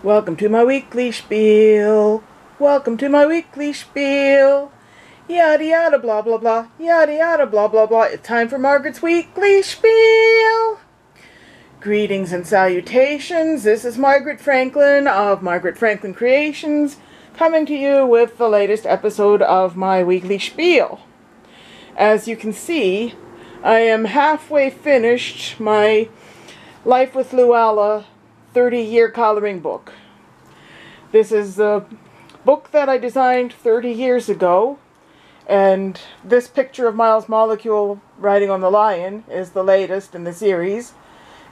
Welcome to my weekly spiel. Welcome to my weekly spiel. Yada yada blah blah blah. Yada yada blah blah blah. It's time for Margaret's weekly spiel. Greetings and salutations. This is Margaret Franklin of Margaret Franklin Creations, coming to you with the latest episode of my weekly spiel. As you can see, I am halfway finished my Life with Luella 30-year coloring book. This is the book that I designed 30 years ago, and this picture of Miles Molecule riding on the lion is the latest in the series.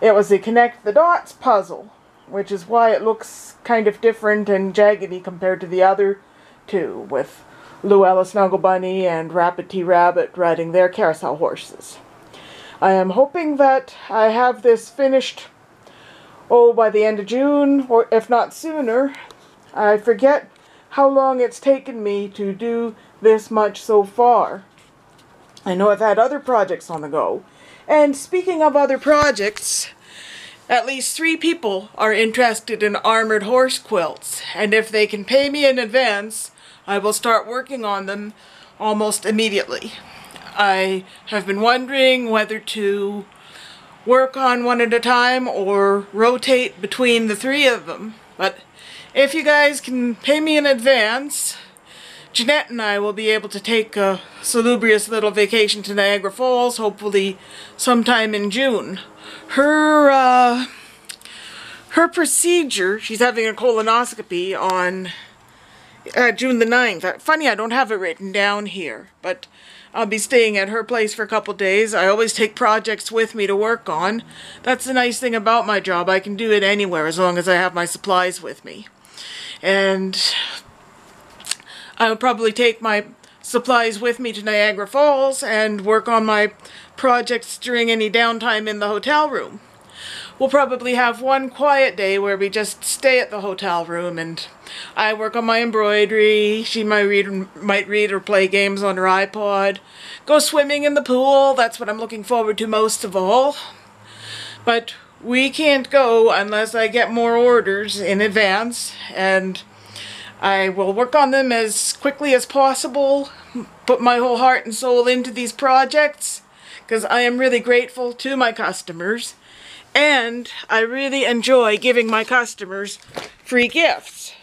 It was a connect the dots puzzle, which is why it looks kind of different and jaggedy compared to the other two, with Luella Snuggle Bunny and Rapid T Rabbit riding their carousel horses. I am hoping that I have this finished by the end of June, or if not sooner. I forget how long it's taken me to do this much so far. I know I've had other projects on the go. And speaking of other projects, at least 3 people are interested in armored horse quilts, and if they can pay me in advance, I will start working on them almost immediately. I have been wondering whether to work on one at a time or rotate between the 3 of them. But if you guys can pay me in advance, Jeanette and I will be able to take a salubrious little vacation to Niagara Falls, hopefully sometime in June. Her procedure, she's having a colonoscopy on June the 9th. Funny, I don't have it written down here, but I'll be staying at her place for a couple days. I always take projects with me to work on. That's the nice thing about my job. I can do it anywhere as long as I have my supplies with me. And I'll probably take my supplies with me to Niagara Falls and work on my projects during any downtime in the hotel room. We'll probably have one quiet day where we just stay at the hotel room and I work on my embroidery. She might read or play games on her iPod. Go swimming in the pool. That's what I'm looking forward to most of all. But we can't go unless I get more orders in advance, and I will work on them as quickly as possible, put my whole heart and soul into these projects, because I am really grateful to my customers. And I really enjoy giving my customers free gifts.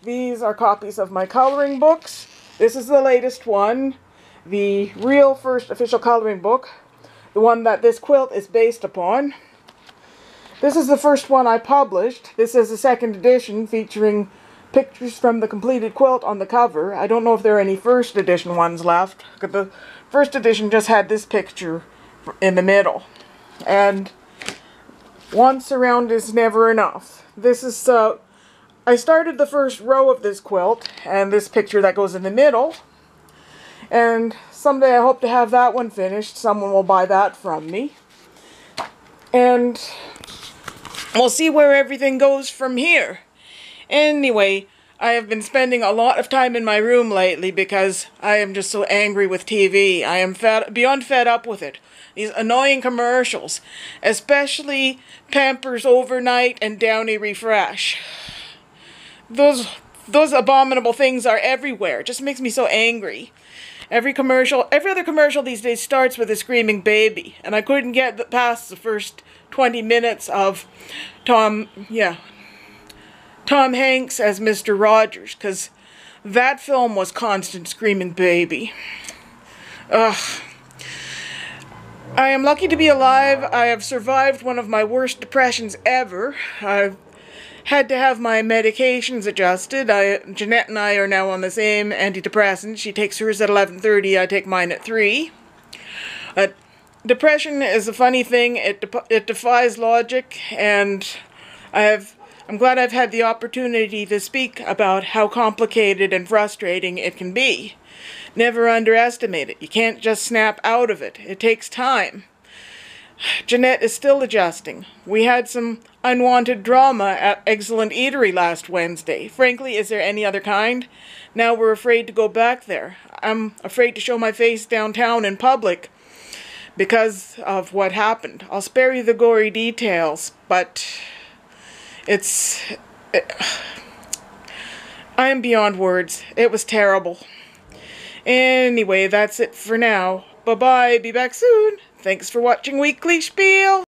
These are copies of my coloring books. This is the latest one, the real first official coloring book, the one that this quilt is based upon. This is the first one I published. This is the second edition featuring pictures from the completed quilt on the cover. I don't know if there are any first edition ones left, because the first edition just had this picture in the middle. And once around is never enough. This is, I started the first row of this quilt, and this picture that goes in the middle. And someday I hope to have that one finished. Someone will buy that from me. And we'll see where everything goes from here. Anyway, I have been spending a lot of time in my room lately because I am just so angry with TV. I am beyond fed up with it. These annoying commercials, especially Pampers Overnight and Downy Refresh. Those abominable things are everywhere. It just makes me so angry. Every other commercial these days starts with a screaming baby, and I couldn't get past the first 20 minutes of Tom Hanks as Mr. Rogers, because that film was constant screaming baby. Ugh. I am lucky to be alive. I have survived one of my worst depressions ever. I've had to have my medications adjusted. Jeanette and I are now on the same antidepressant. She takes hers at 11:30, I take mine at 3. Depression is a funny thing. It defies logic, and I'm glad I've had the opportunity to speak about how complicated and frustrating it can be. Never underestimate it. You can't just snap out of it. It takes time. Jeanette is still adjusting. We had some unwanted drama at Excellent Eatery last Wednesday. Frankly, is there any other kind? Now we're afraid to go back there. I'm afraid to show my face downtown in public because of what happened. I'll spare you the gory details, but it's I am beyond words. It was terrible. Anyway, that's it for now. Bye-bye. Be back soon. Thanks for watching Weekly Spiel.